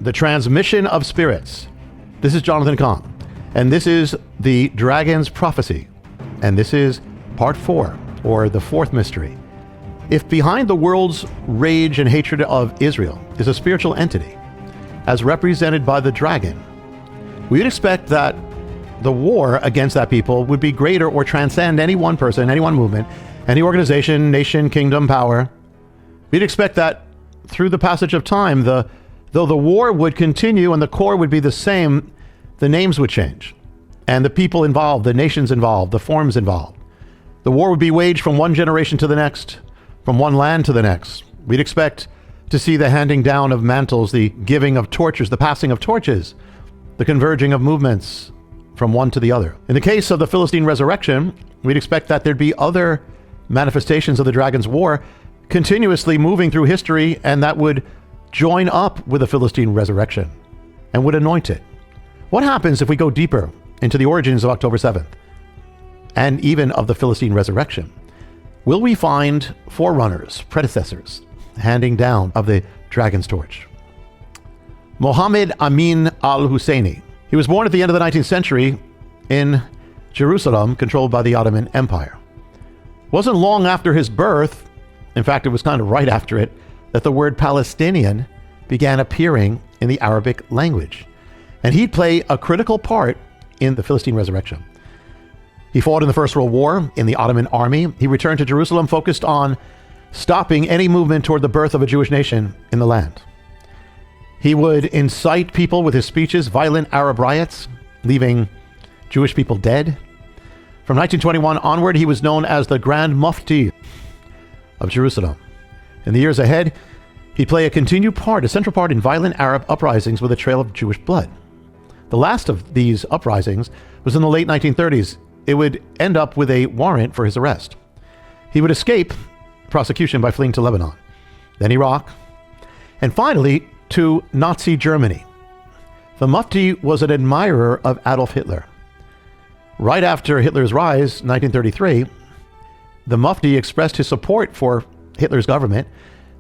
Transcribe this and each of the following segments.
The Transmission of Spirits. This is Jonathan Cahn, and this is the Dragon's Prophecy, and this is part 4, or the fourth mystery. If behind the world's rage and hatred of Israel is a spiritual entity, as represented by the dragon, we'd expect that the war against that people would be greater or transcend any one person, any one movement, any organization, nation, kingdom, power. We'd expect that through the passage of time, though the war would continue and the core would be the same, the names would change. And the people involved, the nations involved, the forms involved. The war would be waged from one generation to the next, from one land to the next. We'd expect to see the handing down of mantles, the giving of torches, the passing of torches, the converging of movements from one to the other. In the case of the Philistine resurrection, we'd expect that there'd be other manifestations of the dragon's war continuously moving through history, and that would join up with the Philistine resurrection and would anoint it. What happens if we go deeper into the origins of October 7th and even of the Philistine resurrection? Will we find forerunners, predecessors, handing down of the dragon's torch? Mohammed Amin al-Husseini. He was born at the end of the 19th century in Jerusalem, controlled by the Ottoman Empire. It wasn't long after his birth, in fact, it was kind of right after it, that the word Palestinian began appearing in the Arabic language. And he'd play a critical part in the Philistine resurrection. He fought in the First World War in the Ottoman army. He returned to Jerusalem focused on stopping any movement toward the birth of a Jewish nation in the land. He would incite people with his speeches, violent Arab riots, leaving Jewish people dead. From 1921 onward, he was known as the Grand Mufti of Jerusalem. In the years ahead, he'd play a central part in violent Arab uprisings with a trail of Jewish blood. The last of these uprisings was in the late 1930s. It would end up with a warrant for his arrest. He would escape prosecution by fleeing to Lebanon, then Iraq, and finally to Nazi Germany. The Mufti was an admirer of Adolf Hitler. Right after Hitler's rise, 1933, the Mufti expressed his support for Hitler's government,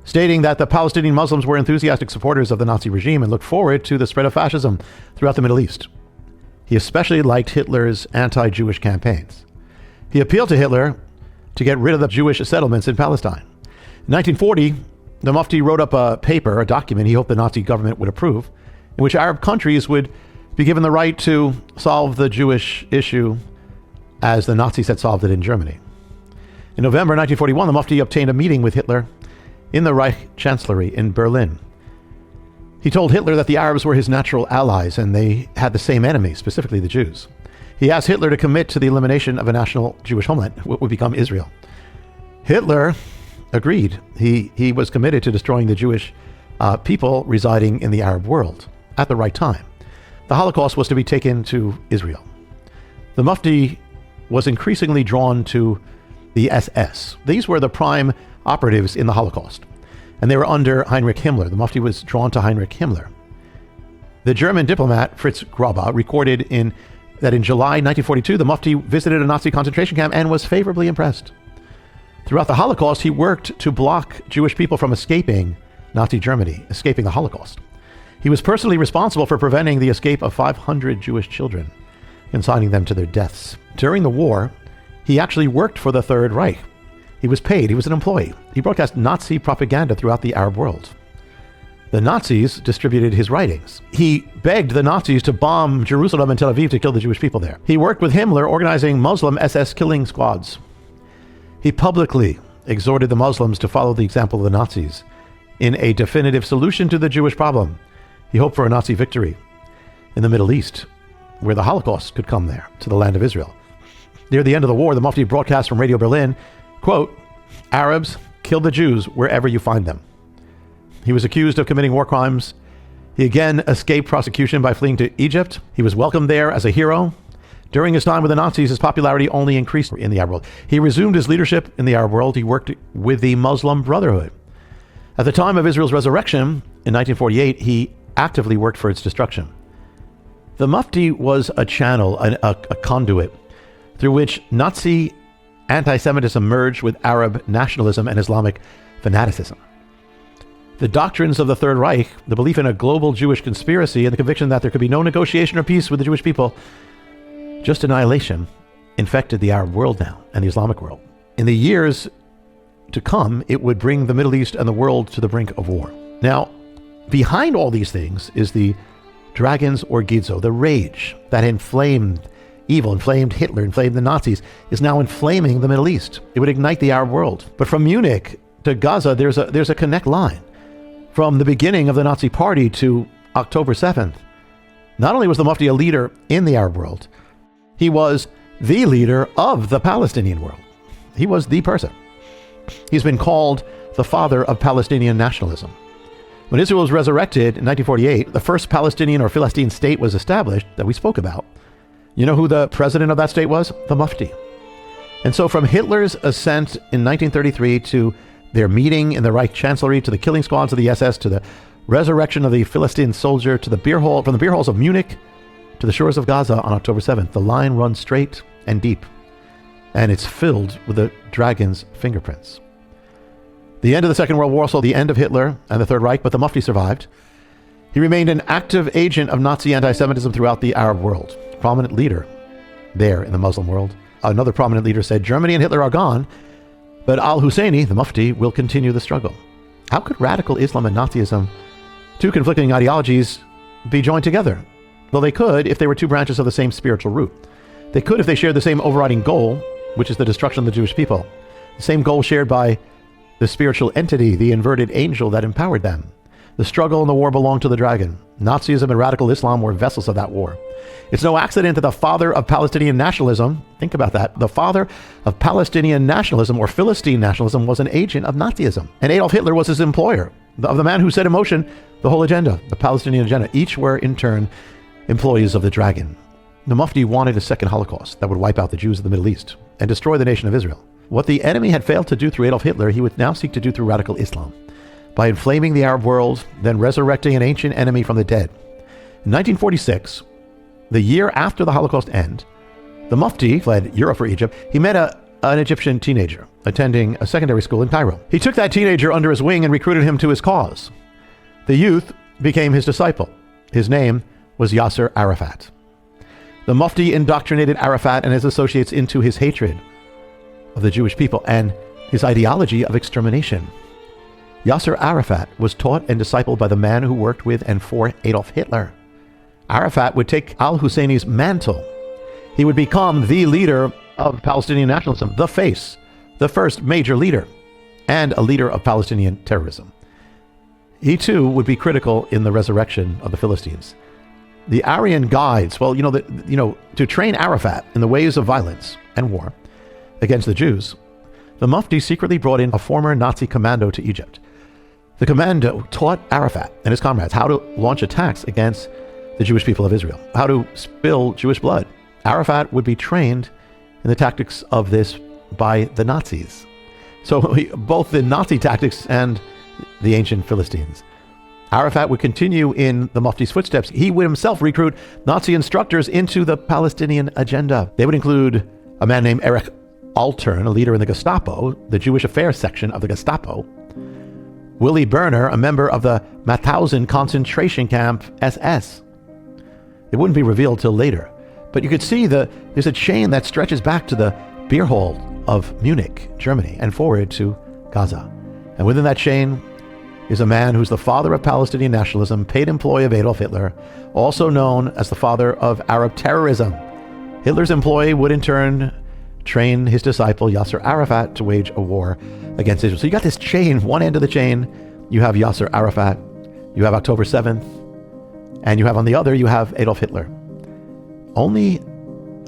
stating that the Palestinian Muslims were enthusiastic supporters of the Nazi regime and looked forward to the spread of fascism throughout the Middle East. He especially liked Hitler's anti-Jewish campaigns. He appealed to Hitler to get rid of the Jewish settlements in Palestine. In 1940, the Mufti wrote up a document he hoped the Nazi government would approve, in which Arab countries would be given the right to solve the Jewish issue as the Nazis had solved it in Germany. In November 1941, the Mufti obtained a meeting with Hitler in the Reich Chancellery in Berlin. He told Hitler that the Arabs were his natural allies and they had the same enemy, specifically the Jews. He asked Hitler to commit to the elimination of a national Jewish homeland, what would become Israel. Hitler agreed. He was committed to destroying the Jewish people residing in the Arab world at the right time. The Holocaust was to be taken to Israel. The Mufti was increasingly drawn to the SS. These were the prime operatives in the Holocaust, and they were under Heinrich Himmler. The Mufti was drawn to Heinrich Himmler. The German diplomat Fritz Graube recorded that in July 1942, the Mufti visited a Nazi concentration camp and was favorably impressed. Throughout the Holocaust, he worked to block Jewish people from escaping Nazi Germany, escaping the Holocaust. He was personally responsible for preventing the escape of 500 Jewish children, consigning them to their deaths. During the war, he actually worked for the Third Reich. He was paid. He was an employee. He broadcast Nazi propaganda throughout the Arab world. The Nazis distributed his writings. He begged the Nazis to bomb Jerusalem and Tel Aviv to kill the Jewish people there. He worked with Himmler organizing Muslim SS killing squads. He publicly exhorted the Muslims to follow the example of the Nazis in a definitive solution to the Jewish problem. He hoped for a Nazi victory in the Middle East, where the Holocaust could come there, to the land of Israel. Near the end of the war, the Mufti broadcast from Radio Berlin, quote, "Arabs, kill the Jews wherever you find them." He was accused of committing war crimes. He again escaped prosecution by fleeing to Egypt. He was welcomed there as a hero. During his time with the Nazis, his popularity only increased in the Arab world. He resumed his leadership in the Arab world. He worked with the Muslim Brotherhood. At the time of Israel's resurrection in 1948, he actively worked for its destruction. The Mufti was a channel, a conduit, through which Nazi anti-Semitism merged with Arab nationalism and Islamic fanaticism. The doctrines of the Third Reich, the belief in a global Jewish conspiracy, and the conviction that there could be no negotiation or peace with the Jewish people, just annihilation, infected the Arab world now and the Islamic world. In the years to come, it would bring the Middle East and the world to the brink of war. Now, behind all these things is the Dragons Orgizo, the rage that inflamed evil, inflamed Hitler, inflamed the Nazis, is now inflaming the Middle East. It would ignite the Arab world. But from Munich to Gaza, there's a connect line. From the beginning of the Nazi Party to October 7th, not only was the Mufti a leader in the Arab world, he was the leader of the Palestinian world. He was the person. He's been called the father of Palestinian nationalism. When Israel was resurrected in 1948, the first Palestinian or Philistine state was established that we spoke about. You know who the president of that state was? The Mufti. And so from Hitler's ascent in 1933 to their meeting in the Reich Chancellery, to the killing squads of the SS, to the resurrection of the Philistine soldier, to the beer hall, from the beer halls of Munich to the shores of Gaza on October 7th, the line runs straight and deep, and it's filled with the dragon's fingerprints. The end of the Second World War saw the end of Hitler and the Third Reich, but the Mufti survived. He remained an active agent of Nazi anti-Semitism throughout the Arab world, prominent leader there in the Muslim world. Another prominent leader said, Germany and Hitler are gone, but al-Husseini, the Mufti, will continue the struggle. How could radical Islam and Nazism, two conflicting ideologies, be joined together? Well, they could if they were two branches of the same spiritual root. They could if they shared the same overriding goal, which is the destruction of the Jewish people. The same goal shared by the spiritual entity, the inverted angel that empowered them. The struggle and the war belonged to the dragon. Nazism and radical Islam were vessels of that war. It's no accident that the father of Palestinian nationalism, think about that, the father of Palestinian nationalism or Philistine nationalism was an agent of Nazism. And Adolf Hitler was his employer, of the man who set in motion the whole agenda, the Palestinian agenda. Each were in turn employees of the dragon. The Mufti wanted a second Holocaust that would wipe out the Jews of the Middle East and destroy the nation of Israel. What the enemy had failed to do through Adolf Hitler, he would now seek to do through radical Islam, by inflaming the Arab world, then resurrecting an ancient enemy from the dead. In 1946, the year after the Holocaust end, the Mufti fled Europe or Egypt. He met an Egyptian teenager attending a secondary school in Cairo. He took that teenager under his wing and recruited him to his cause. The youth became his disciple. His name was Yasser Arafat. The Mufti indoctrinated Arafat and his associates into his hatred of the Jewish people and his ideology of extermination. Yasser Arafat was taught and discipled by the man who worked with and for Adolf Hitler. Arafat would take al-Husseini's mantle. He would become the leader of Palestinian nationalism, the face, the first major leader, and a leader of Palestinian terrorism. He too would be critical in the resurrection of the Philistines. The Aryan guides, to train Arafat in the ways of violence and war against the Jews, the Mufti secretly brought in a former Nazi commando to Egypt. The commando taught Arafat and his comrades how to launch attacks against the Jewish people of Israel, how to spill Jewish blood. Arafat would be trained in the tactics of this by the Nazis. So both the Nazi tactics and the ancient Philistines. Arafat would continue in the Mufti's footsteps. He would himself recruit Nazi instructors into the Palestinian agenda. They would include a man named Erich Altern, a leader in the Gestapo, the Jewish affairs section of the Gestapo. Willy Berner, a member of the Mauthausen concentration camp SS. It wouldn't be revealed till later, but you could see there's a chain that stretches back to the beer hall of Munich, Germany, and forward to Gaza. And within that chain is a man who's the father of Palestinian nationalism, paid employee of Adolf Hitler, also known as the father of Arab terrorism. Hitler's employee would in turn train his disciple Yasser Arafat to wage a war against Israel. So you got this chain, one end of the chain, you have Yasser Arafat, you have October 7th, and you have on the other, you have Adolf Hitler. Only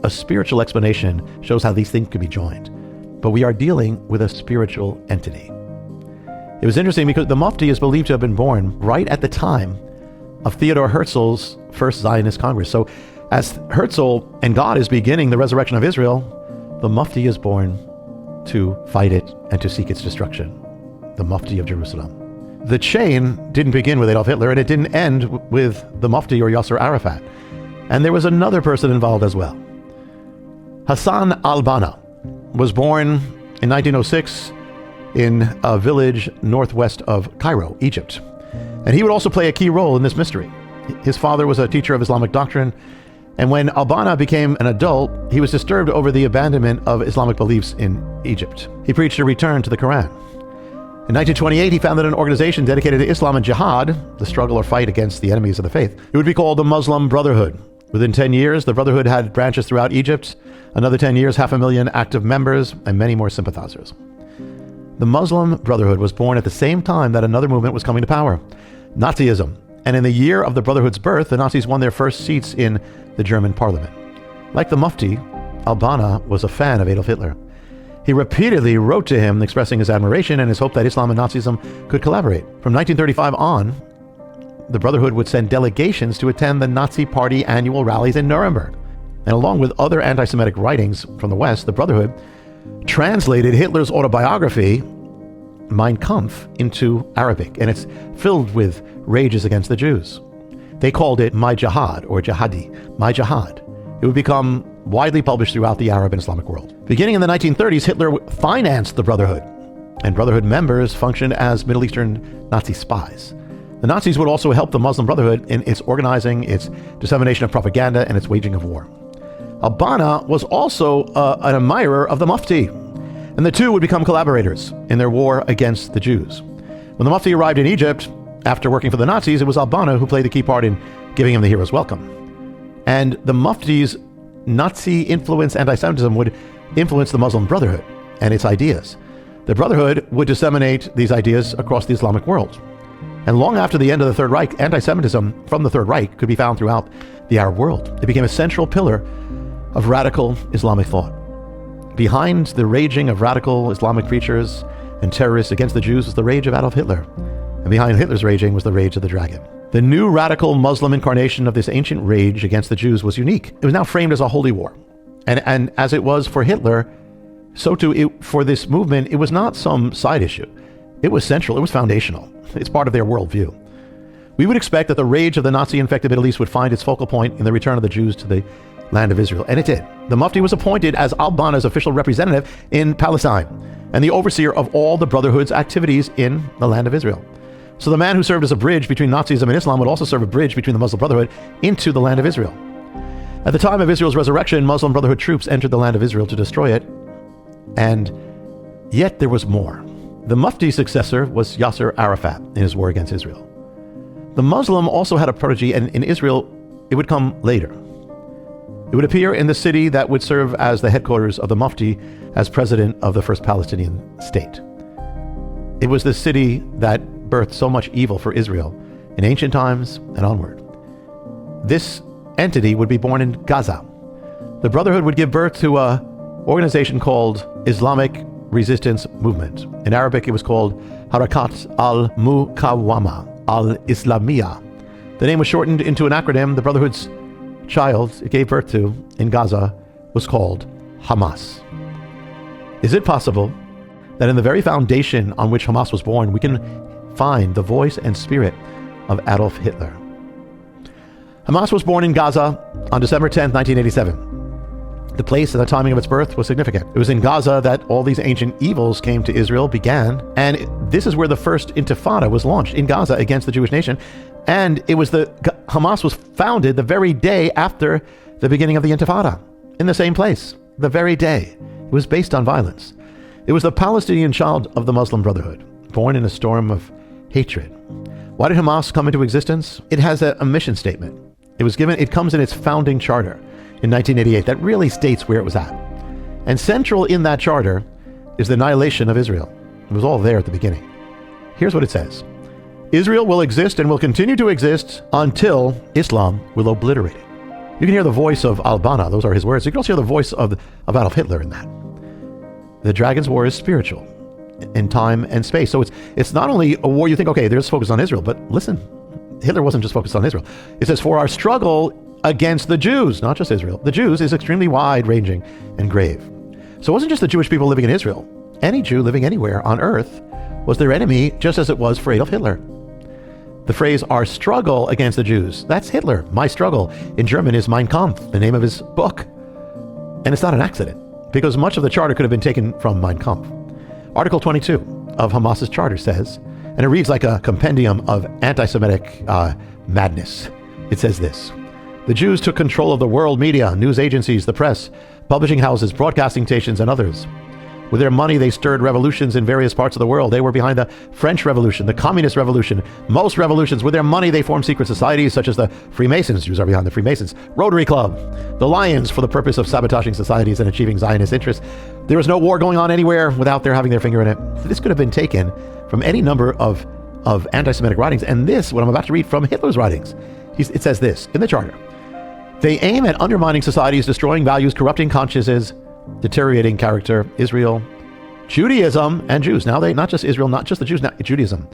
a spiritual explanation shows how these things could be joined. But we are dealing with a spiritual entity. It was interesting because the Mufti is believed to have been born right at the time of Theodor Herzl's first Zionist Congress. So as Herzl and God is beginning the resurrection of Israel, the Mufti is born to fight it and to seek its destruction. The Mufti of Jerusalem. The chain didn't begin with Adolf Hitler, and it didn't end with the Mufti or Yasser Arafat. And there was another person involved as well. Hassan al-Banna was born in 1906 in a village northwest of Cairo, Egypt. And he would also play a key role in this mystery. His father was a teacher of Islamic doctrine, and when al-Banna became an adult, he was disturbed over the abandonment of Islamic beliefs in Egypt. He preached a return to the Quran. In 1928, he founded an organization dedicated to Islam and jihad, the struggle or fight against the enemies of the faith. It would be called the Muslim Brotherhood. Within 10 years, the Brotherhood had branches throughout Egypt. Another 10 years, 500,000 active members, and many more sympathizers. The Muslim Brotherhood was born at the same time that another movement was coming to power, Nazism. And in the year of the Brotherhood's birth, the Nazis won their first seats in the German parliament. Like the Mufti, al-Banna was a fan of Adolf Hitler. He repeatedly wrote to him expressing his admiration and his hope that Islam and Nazism could collaborate. From 1935 on, the Brotherhood would send delegations to attend the Nazi Party annual rallies in Nuremberg. And along with other anti-Semitic writings from the West, the Brotherhood translated Hitler's autobiography, Mein Kampf, into Arabic, and it's filled with rages against the Jews. They called it My Jihad, or Jihadi, My Jihad. It would become widely published throughout the Arab and Islamic world. Beginning in the 1930s, Hitler financed the Brotherhood, and Brotherhood members functioned as Middle Eastern Nazi spies. The Nazis would also help the Muslim Brotherhood in its organizing, its dissemination of propaganda, and its waging of war. Al-Banna was also an admirer of the Mufti, and the two would become collaborators in their war against the Jews. When the Mufti arrived in Egypt, after working for the Nazis, it was al-Banna who played the key part in giving him the hero's welcome. And the Mufti's Nazi-influenced anti-Semitism would influence the Muslim Brotherhood and its ideas. The Brotherhood would disseminate these ideas across the Islamic world. And long after the end of the Third Reich, anti-Semitism from the Third Reich could be found throughout the Arab world. It became a central pillar of radical Islamic thought. Behind the raging of radical Islamic preachers and terrorists against the Jews was the rage of Adolf Hitler. And behind Hitler's raging was the rage of the dragon. The new radical Muslim incarnation of this ancient rage against the Jews was unique. It was now framed as a holy war. And as it was for Hitler, so too for this movement, it was not some side issue. It was central. It was foundational. It's part of their worldview. We would expect that the rage of the Nazi-infected Middle East would find its focal point in the return of the Jews to the land of Israel. And it did. The Mufti was appointed as al-Banna's official representative in Palestine and the overseer of all the Brotherhood's activities in the land of Israel. So the man who served as a bridge between Nazism and Islam would also serve a bridge between the Muslim Brotherhood into the land of Israel. At the time of Israel's resurrection, Muslim Brotherhood troops entered the land of Israel to destroy it. And yet there was more. The Mufti's successor was Yasser Arafat in his war against Israel. The Muslim also had a protege, and in Israel, it would come later. It would appear in the city that would serve as the headquarters of the Mufti as president of the first Palestinian state. It was the city that birthed so much evil for Israel in ancient times and onward. This entity would be born in Gaza. The Brotherhood would give birth to an organization called Islamic Resistance Movement. In Arabic, it was called Harakat al-Muqawama al-Islamiyah. The name was shortened into an acronym. The Brotherhood's child it gave birth to in Gaza was called Hamas. Is it possible that in the very foundation on which Hamas was born, we can find the voice and spirit of Adolf Hitler? Hamas was born in Gaza on December 10th, 1987. The place and the timing of its birth was significant. It was in Gaza that all these ancient evils came to Israel, began, and this is where the first intifada was launched, in Gaza against the Jewish nation. And it was Hamas was founded the very day after the beginning of the intifada, in the same place, the very day. It was based on violence. It was the Palestinian child of the Muslim Brotherhood, born in a storm of hatred. Why did Hamas come into existence? It has a mission statement. It comes in its founding charter in 1988 that really states where it was at. And central in that charter is the annihilation of Israel. It was all there at the beginning. Here's what it says. Israel will exist and will continue to exist until Islam will obliterate it. You can hear the voice of al-Banna. Those are his words. You can also hear the voice of Adolf Hitler in that. The Dragon's War is spiritual in time and space. So it's not only a war you think, okay, there's focus on Israel, but listen, Hitler wasn't just focused on Israel. It says, for our struggle against the Jews, not just Israel. The Jews is extremely wide-ranging and grave. So it wasn't just the Jewish people living in Israel. Any Jew living anywhere on earth was their enemy, just as it was for Adolf Hitler. The phrase, our struggle against the Jews, that's Hitler. My struggle in German is Mein Kampf, the name of his book. And it's not an accident, because much of the charter could have been taken from Mein Kampf. Article 22 of Hamas's charter says, and it reads like a compendium of anti-Semitic madness. It says this: the Jews took control of the world media, news agencies, the press, publishing houses, broadcasting stations, and others. With their money, they stirred revolutions in various parts of the world. They were behind the French Revolution, the Communist Revolution, most revolutions. With their money, they formed secret societies such as the Freemasons. Jews are behind the Freemasons. Rotary Club, the Lions, for the purpose of sabotaging societies and achieving Zionist interests. There was no war going on anywhere without their having their finger in it. This could have been taken from any number of anti-Semitic writings. And this, what I'm about to read from Hitler's writings, it says this in the charter: they aim at undermining societies, destroying values, corrupting consciences, deteriorating character. Israel, Judaism, and Jews. Now not just Israel, not just the Jews, now Judaism.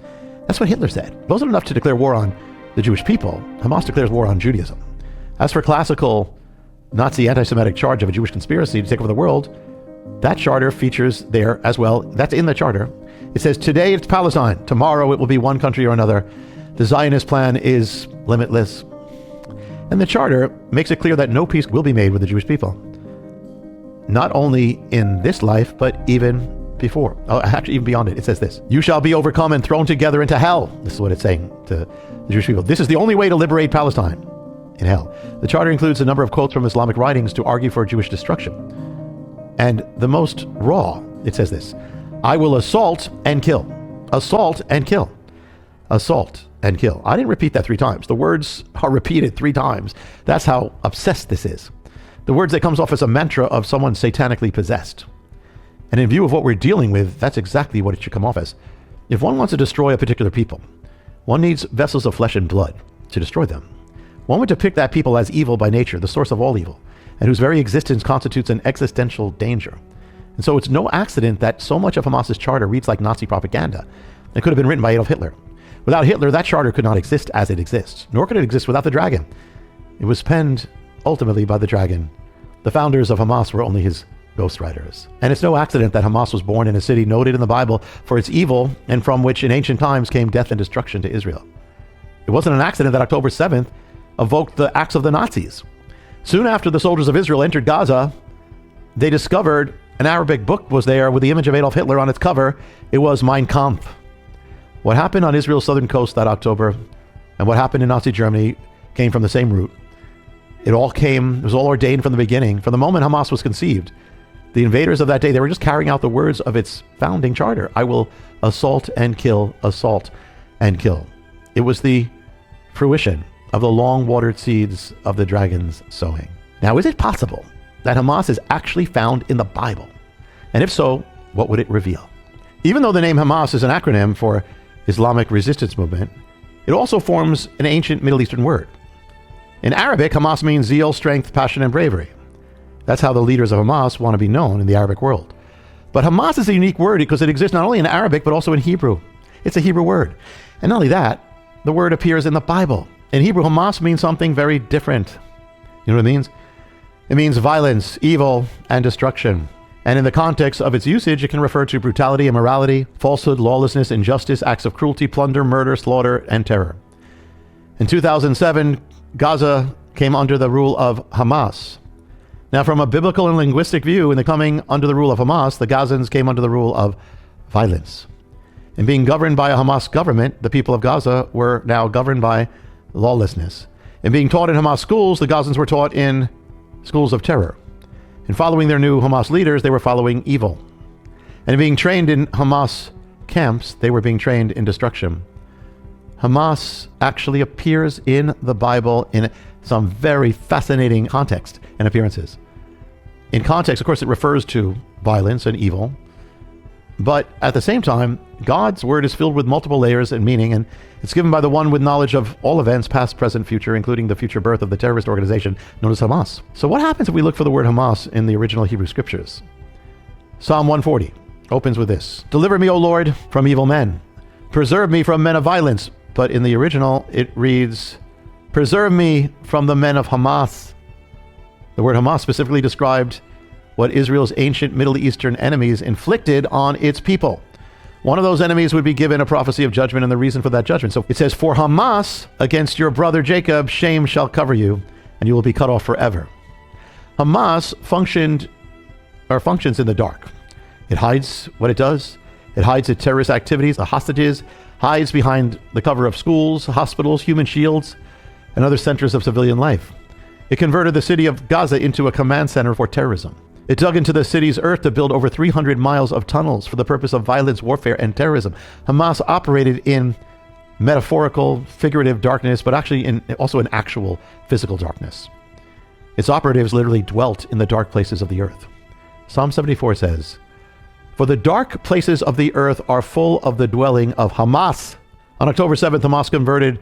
That's what Hitler said. It wasn't enough to declare war on the Jewish people. Hamas declares war on Judaism. As for classical Nazi anti-Semitic charge of a Jewish conspiracy to take over the world, that charter features there as well. That's in the charter. It says, today it's Palestine. Tomorrow it will be one country or another. The Zionist plan is limitless. And the charter makes it clear that no peace will be made with the Jewish people. Not only in this life, but even before. Actually, even beyond it. It says this: you shall be overcome and thrown together into hell. This is what it's saying to the Jewish people. This is the only way to liberate Palestine, in hell. The charter includes a number of quotes from Islamic writings to argue for Jewish destruction. And the most raw, it says this: I will assault and kill. Assault and kill. Assault and kill. I didn't repeat that 3 times. The words are repeated 3 times. That's how obsessed this is. The words that comes off as a mantra of someone satanically possessed. And in view of what we're dealing with, that's exactly what it should come off as. If one wants to destroy a particular people, one needs vessels of flesh and blood to destroy them. One would depict that people as evil by nature, the source of all evil, and whose very existence constitutes an existential danger. And so it's no accident that so much of Hamas's charter reads like Nazi propaganda. It could have been written by Adolf Hitler. Without Hitler, that charter could not exist as it exists, nor could it exist without the dragon. It was penned ultimately by the dragon. The founders of Hamas were only his ghostwriters. And it's no accident that Hamas was born in a city noted in the Bible for its evil, and from which in ancient times came death and destruction to Israel. It wasn't an accident that October 7th evoked the acts of the Nazis. Soon after the soldiers of Israel entered Gaza, they discovered an Arabic book was there with the image of Adolf Hitler on its cover. It was Mein Kampf. What happened on Israel's southern coast that October and what happened in Nazi Germany came from the same root. It was all ordained from the beginning. From the moment Hamas was conceived, the invaders of that day, they were just carrying out the words of its founding charter. I will assault and kill, assault and kill. It was the fruition of the long-watered seeds of the dragon's sowing. Now, is it possible that Hamas is actually found in the Bible? And if so, what would it reveal? Even though the name Hamas is an acronym for Islamic Resistance Movement, it also forms an ancient Middle Eastern word. In Arabic, Hamas means zeal, strength, passion, and bravery. That's how the leaders of Hamas want to be known in the Arabic world. But Hamas is a unique word because it exists not only in Arabic, but also in Hebrew. It's a Hebrew word. And not only that, the word appears in the Bible. In Hebrew, Hamas means something very different. You know what it means? It means violence, evil, and destruction. And in the context of its usage, it can refer to brutality, immorality, falsehood, lawlessness, injustice, acts of cruelty, plunder, murder, slaughter, and terror. In 2007, Gaza came under the rule of Hamas. Now, from a biblical and linguistic view, in the coming under the rule of Hamas, the Gazans came under the rule of violence. In being governed by a Hamas government, the people of Gaza were now governed by lawlessness. In being taught in Hamas schools, the Gazans were taught in schools of terror. In following their new Hamas leaders, they were following evil. And in being trained in Hamas camps, they were being trained in destruction. Hamas actually appears in the Bible in some very fascinating context and appearances. In context, of course, it refers to violence and evil. But at the same time, God's word is filled with multiple layers and meaning, and it's given by the one with knowledge of all events, past, present, future, including the future birth of the terrorist organization known as Hamas. So what happens if we look for the word Hamas in the original Hebrew scriptures? Psalm 140 opens with this: Deliver me, O Lord, from evil men. Preserve me from men of violence. But in the original, it reads, Preserve me from the men of Hamas. The word Hamas specifically described what Israel's ancient Middle Eastern enemies inflicted on its people. One of those enemies would be given a prophecy of judgment and the reason for that judgment. So it says, For Hamas, against your brother Jacob, shame shall cover you, and you will be cut off forever. Hamas functions in the dark. It hides what it does. It hides its terrorist activities, the hostages, hides behind the cover of schools, hospitals, human shields, and other centers of civilian life. It converted the city of Gaza into a command center for terrorism. It dug into the city's earth to build over 300 miles of tunnels for the purpose of violence, warfare, and terrorism. Hamas operated in metaphorical, figurative darkness, but actually also in actual physical darkness. Its operatives literally dwelt in the dark places of the earth. Psalm 74 says, "For the dark places of the earth are full of the dwelling of Hamas." On October 7th, Hamas converted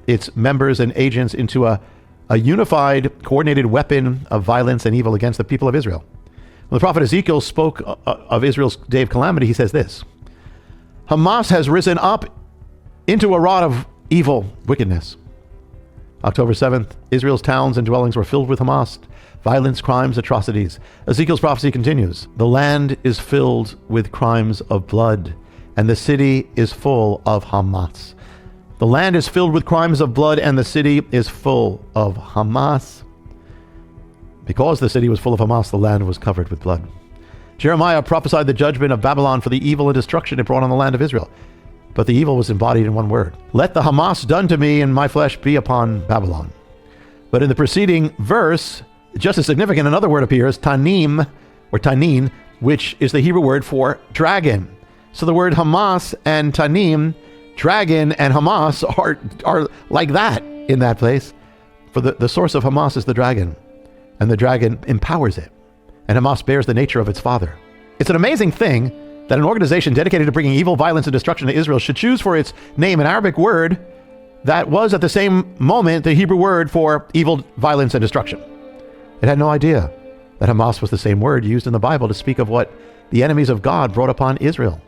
its members and agents into a unified, coordinated weapon of violence and evil against the people of Israel. When the prophet Ezekiel spoke of Israel's day of calamity, he says this: "Hamas has risen up into a rod of evil wickedness." October 7th, Israel's towns and dwellings were filled with Hamas, violence, crimes, atrocities. Ezekiel's prophecy continues. "The land is filled with crimes of blood, and the city is full of Hamas." The land is filled with crimes of blood, and the city is full of Hamas. Because the city was full of Hamas, the land was covered with blood. Jeremiah prophesied the judgment of Babylon for the evil and destruction it brought on the land of Israel. But the evil was embodied in one word. "Let the Hamas done to me in my flesh be upon Babylon." But in the preceding verse, just as significant, another word appears, tanim, or tanin, which is the Hebrew word for dragon. So the word Hamas and tanim, dragon and Hamas, are like that in that place. For the source of Hamas is the dragon, and the dragon empowers it, and Hamas bears the nature of its father. It's an amazing thing that an organization dedicated to bringing evil, violence, and destruction to Israel should choose for its name an Arabic word that was at the same moment the Hebrew word for evil, violence, and destruction. It had no idea that Hamas was the same word used in the Bible to speak of what the enemies of God brought upon Israel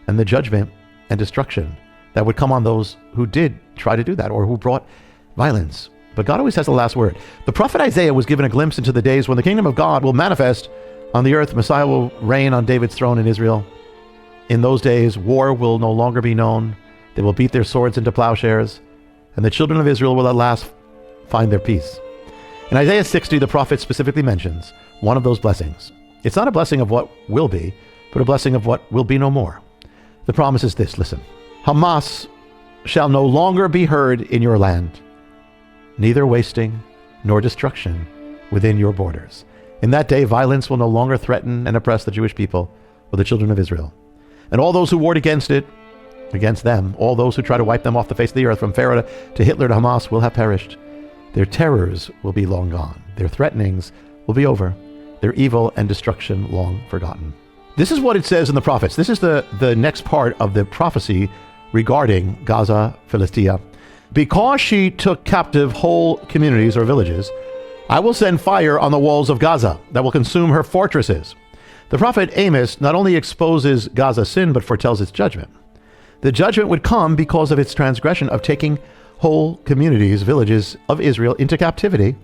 and the judgment and destruction that would come on those who did try to do that or who brought violence. But God always has the last word. The prophet Isaiah was given a glimpse into the days when the kingdom of God will manifest on the earth. Messiah will reign on David's throne in Israel. In those days, war will no longer be known. They will beat their swords into plowshares, and the children of Israel will at last find their peace. In Isaiah 60, the prophet specifically mentions one of those blessings. It's not a blessing of what will be, but a blessing of what will be no more. The promise is this, listen. "Hamas shall no longer be heard in your land, neither wasting nor destruction within your borders. In that day, violence will no longer threaten and oppress the Jewish people or the children of Israel. And all those who warred against them, all those who try to wipe them off the face of the earth, from Pharaoh to Hitler to Hamas, will have perished. Their terrors will be long gone. Their threatenings will be over. Their evil and destruction long forgotten." This is what it says in the prophets. This is the next part of the prophecy regarding Gaza, Philistia. "Because she took captive whole communities or villages, I will send fire on the walls of Gaza that will consume her fortresses." The prophet Amos not only exposes Gaza's sin, but foretells its judgment. The judgment would come because of its transgression of taking whole communities, villages of Israel into captivity,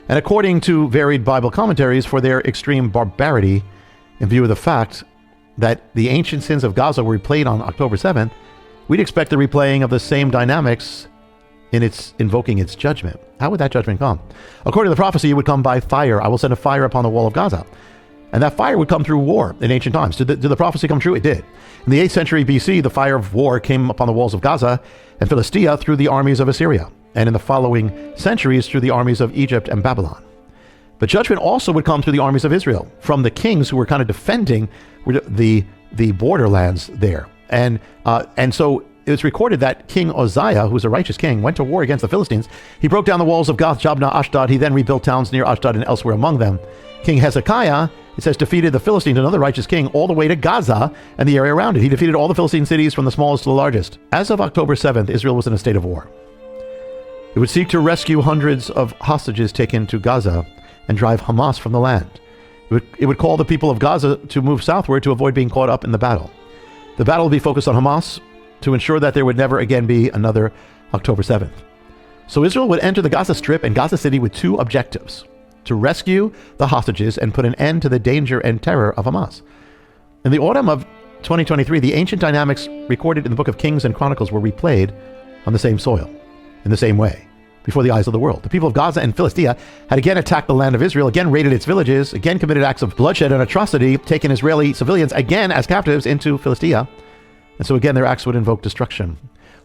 and according to varied Bible commentaries, for their extreme barbarity in view of the fact that the ancient sins of Gaza were replayed on October 7th, we'd expect the replaying of the same dynamics in its invoking its judgment. How would that judgment come? According to the prophecy, it would come by fire. "I will send a fire upon the wall of Gaza." And that fire would come through war in ancient times. Did the prophecy come true? It did. In the 8th century BC, the fire of war came upon the walls of Gaza and Philistia through the armies of Assyria, and in the following centuries through the armies of Egypt and Babylon. But judgment also would come through the armies of Israel, from the kings who were kind of defending the borderlands there. And so it's recorded that King Uzziah, who was a righteous king, went to war against the Philistines. He broke down the walls of Gath, Jabneh, Ashdod. He then rebuilt towns near Ashdod and elsewhere among them. King Hezekiah, it says, defeated the Philistines, another righteous king, all the way to Gaza and the area around it. He defeated all the Philistine cities from the smallest to the largest. As of October 7th, Israel was in a state of war. It would seek to rescue hundreds of hostages taken to Gaza and drive Hamas from the land. It would call the people of Gaza to move southward to avoid being caught up in the battle. The battle would be focused on Hamas to ensure that there would never again be another October 7th. So Israel would enter the Gaza Strip and Gaza City with two objectives: to rescue the hostages and put an end to the danger and terror of Hamas. In the autumn of 2023, the ancient dynamics recorded in the book of Kings and Chronicles were replayed on the same soil, in the same way. before the eyes of the world. The people of Gaza and Philistia had again attacked the land of Israel, again raided its villages, again committed acts of bloodshed and atrocity, taken Israeli civilians again as captives into Philistia. And so again, their acts would invoke destruction.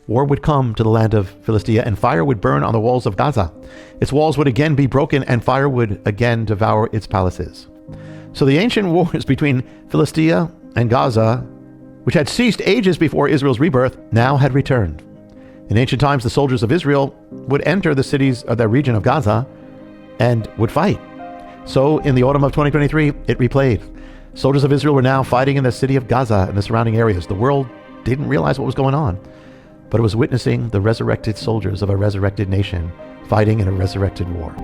War would come to the land of Philistia, and fire would burn on the walls of Gaza. Its walls would again be broken, and fire would again devour its palaces. So the ancient wars between Philistia and Gaza, which had ceased ages before Israel's rebirth, now had returned. In ancient times, the soldiers of Israel would enter the cities of the region of Gaza and would fight. So in the autumn of 2023, it replayed. Soldiers of Israel were now fighting in the city of Gaza and the surrounding areas. The world didn't realize what was going on, but it was witnessing the resurrected soldiers of a resurrected nation fighting in a resurrected war.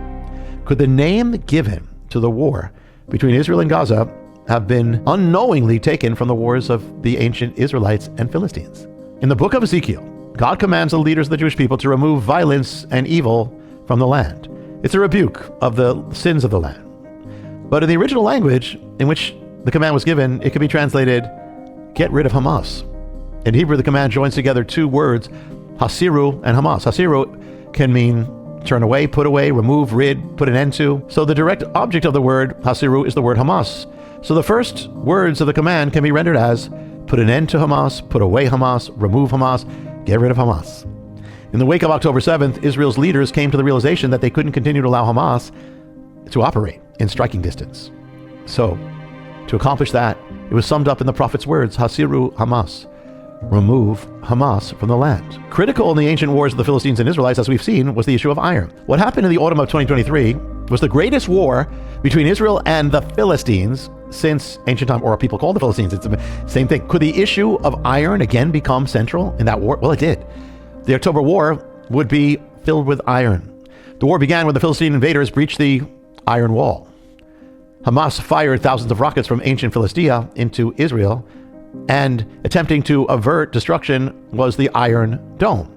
Could the name given to the war between Israel and Gaza have been unknowingly taken from the wars of the ancient Israelites and Philistines? In the book of Ezekiel, God commands the leaders of the Jewish people to remove violence and evil from the land. It's a rebuke of the sins of the land. But in the original language in which the command was given, it could be translated, get rid of Hamas. In Hebrew, the command joins together two words, hasiru and Hamas. Hasiru can mean turn away, put away, remove, rid, put an end to. So the direct object of the word hasiru is the word Hamas. So the first words of the command can be rendered as put an end to Hamas, put away Hamas, remove Hamas, get rid of Hamas. In the wake of October 7th, Israel's leaders came to the realization that they couldn't continue to allow Hamas to operate in striking distance. So, to accomplish that, it was summed up in the prophet's words, hasiru Hamas, remove Hamas from the land. Critical in the ancient wars of the Philistines and Israelites, as we've seen, was the issue of iron. What happened in the autumn of 2023 was the greatest war between Israel and the Philistines since ancient time, or what people call the Philistines. It's the same thing. Could the issue of iron again become central in that war? Well, it did. The October War would be filled with iron. The war began when the Philistine invaders breached the Iron Wall. Hamas fired thousands of rockets from ancient Philistia into Israel, and attempting to avert destruction was the Iron Dome.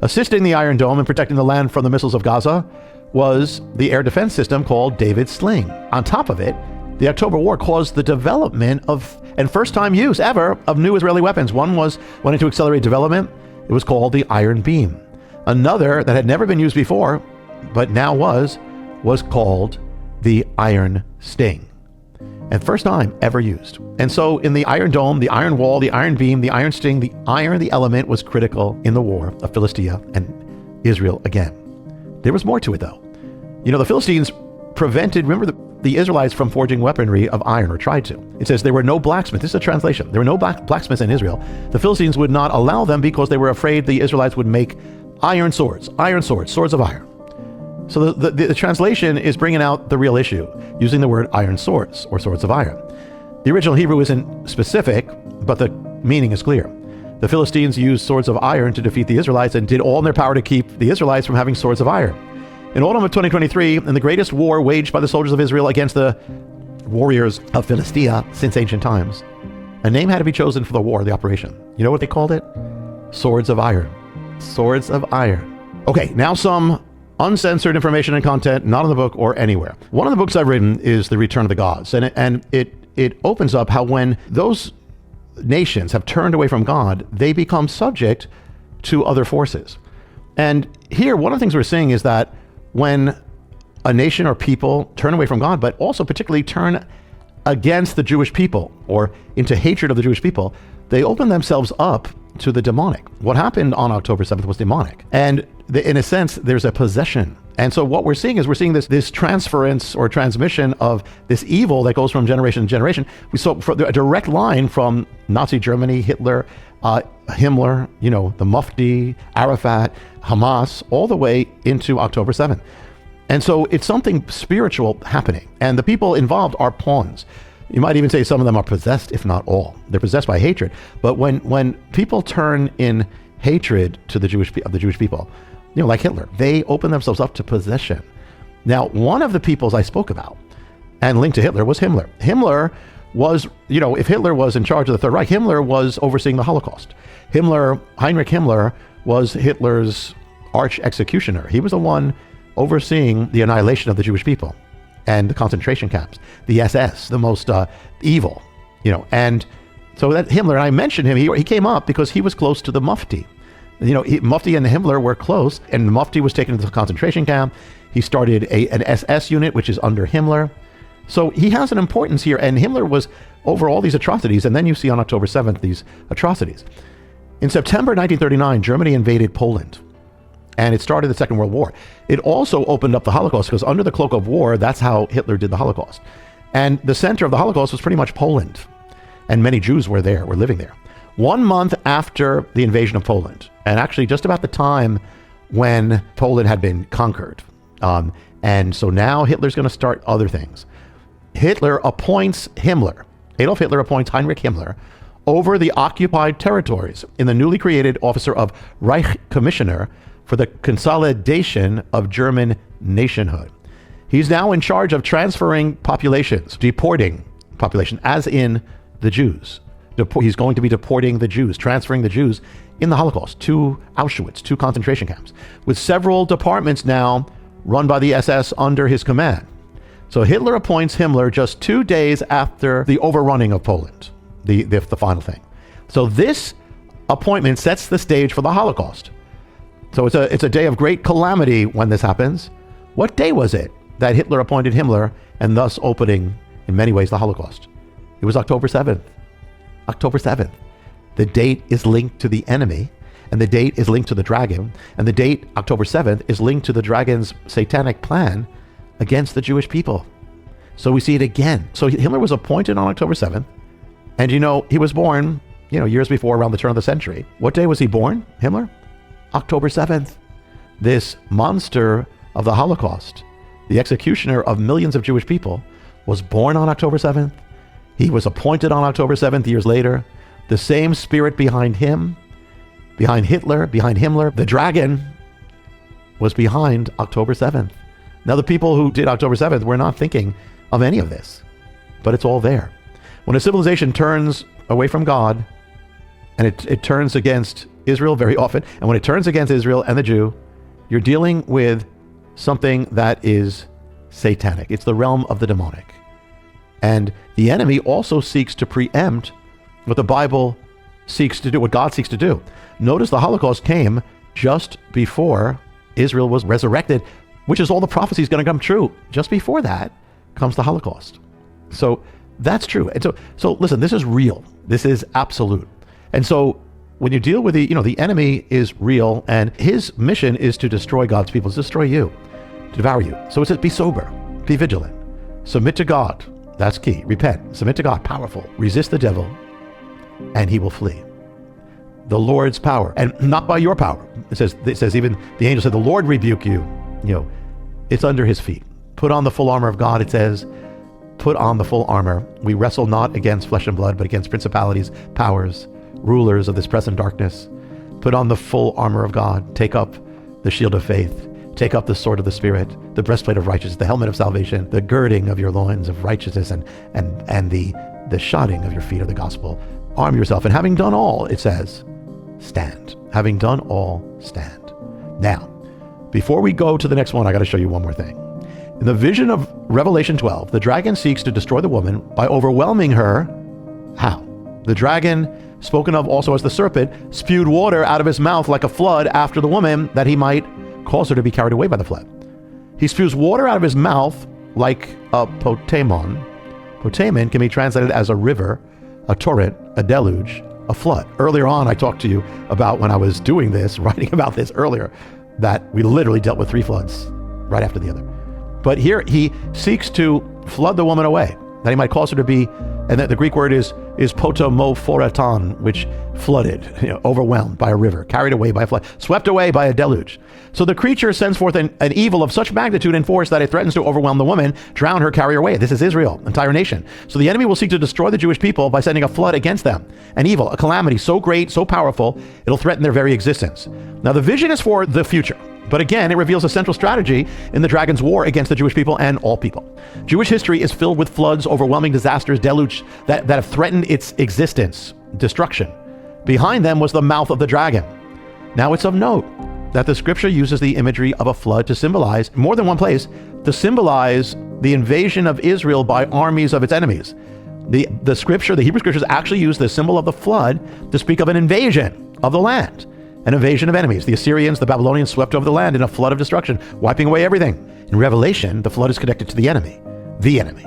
Assisting the Iron Dome in protecting the land from the missiles of Gaza was the air defense system called David's Sling. On top of it, the October War caused the development of, and first time use ever, of new Israeli weapons. One went into accelerate development. It was called the Iron Beam. Another that had never been used before, but now was called the Iron Sting. And first time ever used. And so in the Iron Dome, the Iron Wall, the Iron Beam, the Iron Sting, the iron, the element was critical in the war of Philistia and Israel again. There was more to it though. You know, the Philistines prevented, remember the Israelites from forging weaponry of iron, or tried to. It says there were no blacksmiths. This is a translation. There were no blacksmiths in Israel. The Philistines would not allow them because they were afraid the Israelites would make iron swords, swords of iron. So the translation is bringing out the real issue, using the word iron swords, or swords of iron. The original Hebrew isn't specific, but the meaning is clear. The Philistines used swords of iron to defeat the Israelites and did all in their power to keep the Israelites from having swords of iron. In autumn of 2023, in the greatest war waged by the soldiers of Israel against the warriors of Philistia since ancient times, a name had to be chosen for the war, the operation. You know what they called it? Swords of Iron. Swords of Iron. Okay, now some uncensored information and content, not in the book or anywhere. One of the books I've written is The Return of the Gods, and it opens up how when those nations have turned away from God, they become subject to other forces. And here, one of the things we're seeing is that when a nation or people turn away from God, but also particularly turn against the Jewish people or into hatred of the Jewish people, they open themselves up to the demonic. What happened on October 7th was demonic. And in a sense, there's a possession. And so what we're seeing is this transference or transmission of this evil that goes from generation to generation. We saw a direct line from Nazi Germany, Hitler, Himmler, the Mufti, Arafat, Hamas, all the way into October 7th. And so it's something spiritual happening. And the people involved are pawns. You might even say some of them are possessed, if not all. They're possessed by hatred. But when people turn in hatred to the Jewish people, like Hitler, they open themselves up to possession. Now, one of the peoples I spoke about and linked to Hitler was Himmler. Himmler was, if Hitler was in charge of the Third Reich, Himmler was overseeing the Holocaust. Heinrich Himmler was Hitler's arch executioner. He was the one overseeing the annihilation of the Jewish people and the concentration camps, the SS, the most evil, and so that Himmler, and I mentioned him, he came up because he was close to the Mufti. Mufti and Himmler were close, and Mufti was taken to the concentration camp. He started an SS unit, which is under Himmler. So he has an importance here, and Himmler was over all these atrocities, and then you see on October 7th these atrocities. In September 1939, Germany invaded Poland, and it started the Second World War. It also opened up the Holocaust, because under the cloak of war, that's how Hitler did the Holocaust. And the center of the Holocaust was pretty much Poland, and many Jews were living there. 1 month after the invasion of Poland, and actually just about the time when Poland had been conquered. And so now Hitler's going to start other things. Hitler appoints Himmler. Adolf Hitler appoints Heinrich Himmler over the occupied territories in the newly created officer of Reich Commissioner for the consolidation of German nationhood. He's now in charge of transferring populations, deporting population, as in the Jews. He's going to be deporting the Jews, transferring the Jews in the Holocaust to Auschwitz, to concentration camps, with several departments now run by the SS under his command. So Hitler appoints Himmler just 2 days after the overrunning of Poland, the final thing. So this appointment sets the stage for the Holocaust. So it's a day of great calamity when this happens. What day was it that Hitler appointed Himmler, and thus opening, in many ways, the Holocaust? It was October 7th. October 7th. The date is linked to the enemy, and the date is linked to the dragon, and the date, October 7th, is linked to the dragon's satanic plan against the Jewish people. So we see it again. So Himmler was appointed on October 7th, and he was born, years before, around the turn of the century. What day was he born, Himmler? October 7th. This monster of the Holocaust, the executioner of millions of Jewish people, was born on October 7th. He was appointed on October 7th years later. The same spirit behind him, behind Hitler, behind Himmler, the dragon, was behind October 7th. Now, the people who did October 7th were not thinking of any of this, but it's all there. When a civilization turns away from God, and it turns against Israel very often, and when it turns against Israel and the Jew, you're dealing with something that is satanic. It's the realm of the demonic. And the enemy also seeks to preempt what the Bible seeks to do, what God seeks to do. Notice the Holocaust came just before Israel was resurrected, which is all the prophecy is going to come true. Just before that comes the Holocaust. So that's true. And so listen, this is real. This is absolute. And so when you deal with the enemy is real, and his mission is to destroy God's people, to destroy you, to devour you. So it says, be sober, be vigilant, submit to God. That's key. Repent, submit to God, powerful. Resist the devil, and he will flee. The Lord's power, and not by your power. It says even the angel said, the Lord rebuke you. It's under his feet. Put on the full armor of God. It says, put on the full armor. We wrestle not against flesh and blood, but against principalities, powers, rulers of this present darkness. Put on the full armor of God. Take up the shield of faith. Take up the sword of the Spirit, the breastplate of righteousness, the helmet of salvation, the girding of your loins of righteousness, and the shodding of your feet of the gospel. Arm yourself, and having done all, it says, stand. Having done all, stand. Now, before we go to the next one, I got to show you one more thing. In the vision of Revelation 12, the dragon seeks to destroy the woman by overwhelming her. How? The dragon, spoken of also as the serpent, spewed water out of his mouth like a flood after the woman, that he might cause her to be carried away by the flood. He spews water out of his mouth like a potamon. Potamon can be translated as a river, a torrent, a deluge, a flood. Earlier on, I talked to you about, when I was doing this, writing about this earlier, that we literally dealt with 3 floods right after the other. But here he seeks to flood the woman away, that he might cause her to be, and that the Greek word is potomophoratan, which flooded, overwhelmed by a river, carried away by a flood, swept away by a deluge. So the creature sends forth an evil of such magnitude and force that it threatens to overwhelm the woman, drown her, carry her away. This is Israel, entire nation. So the enemy will seek to destroy the Jewish people by sending a flood against them, an evil, a calamity so great, so powerful, it'll threaten their very existence. Now the vision is for the future. But again, it reveals a central strategy in the dragon's war against the Jewish people and all people. Jewish history is filled with floods, overwhelming disasters, deluge that have threatened its existence, destruction. Behind them was the mouth of the dragon. Now it's of note that the scripture uses the imagery of a flood to symbolize, more than one place, to symbolize the invasion of Israel by armies of its enemies. The Hebrew scriptures actually use the symbol of the flood to speak of an invasion of the land. an invasion of enemies. The Assyrians, the Babylonians swept over the land in a flood of destruction, wiping away everything. In Revelation, the flood is connected to the enemy. The enemy.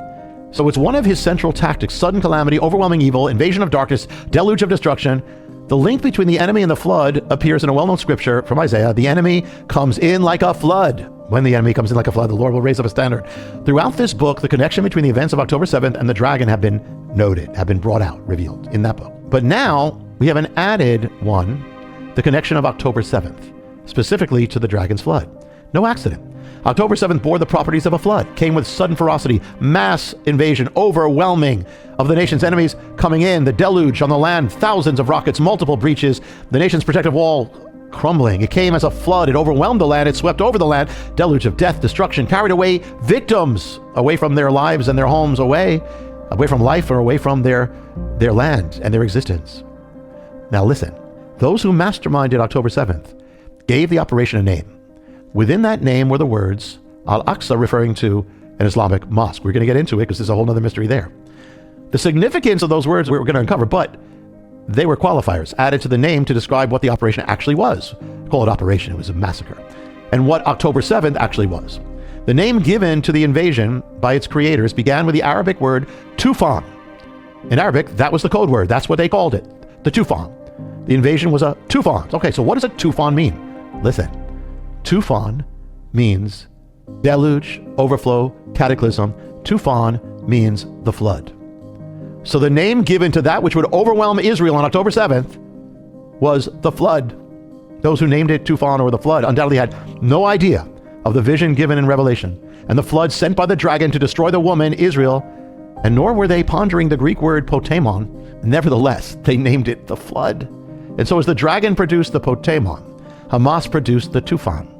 So it's one of his central tactics: sudden calamity, overwhelming evil, invasion of darkness, deluge of destruction. The link between the enemy and the flood appears in a well-known scripture from Isaiah. The enemy comes in like a flood. When the enemy comes in like a flood, the Lord will raise up a standard. Throughout this book, the connection between the events of October 7th and the dragon have been noted, have been brought out, revealed in that book. But now we have an added one, the connection of October 7th, specifically to the dragon's flood. No accident. October 7th bore the properties of a flood, came with sudden ferocity, mass invasion, overwhelming of the nation's enemies coming in, the deluge on the land, thousands of rockets, multiple breaches, the nation's protective wall crumbling. It came as a flood. It overwhelmed the land. It swept over the land. Deluge of death, destruction, carried away victims away from their lives and their homes, away from life, or away from their land and their existence. Now listen, those who masterminded October 7th gave the operation a name. Within that name were the words Al-Aqsa, referring to an Islamic mosque. We're going to get into it because there's a whole other mystery there. The significance of those words we're going to uncover, but they were qualifiers added to the name to describe what the operation actually was. Call it operation. It was a massacre. And what October 7th actually was. The name given to the invasion by its creators began with the Arabic word Tufan. In Arabic, that was the code word. That's what they called it. The Tufan. The invasion was a Tufan. Okay, so what does a Tufan mean? Listen. Tufan means deluge, overflow, cataclysm. Tufan means the flood. So the name given to that which would overwhelm Israel on October 7th was the flood. Those who named it Tufan or the flood undoubtedly had no idea of the vision given in Revelation and the flood sent by the dragon to destroy the woman, Israel, and nor were they pondering the Greek word potamon. Nevertheless, they named it the flood. And so as the dragon produced the potamon, Hamas produced the Tufan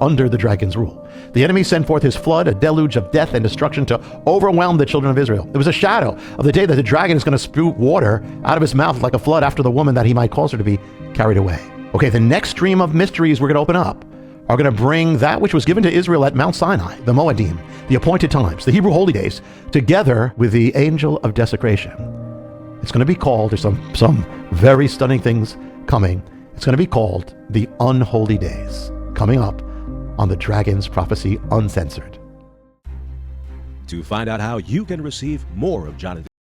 under the dragon's rule. The enemy sent forth his flood, a deluge of death and destruction to overwhelm the children of Israel. It was a shadow of the day that the dragon is going to spew water out of his mouth like a flood after the woman, that he might cause her to be carried away. Okay, the next stream of mysteries we're going to open up are going to bring that which was given to Israel at Mount Sinai, the Moedim, the appointed times, the Hebrew holy days, together with the angel of desecration. It's going to be called, there's some very stunning things coming. It's going to be called the unholy days, coming up on the Dragon's Prophecy Uncensored. To find out how you can receive more of Jonathan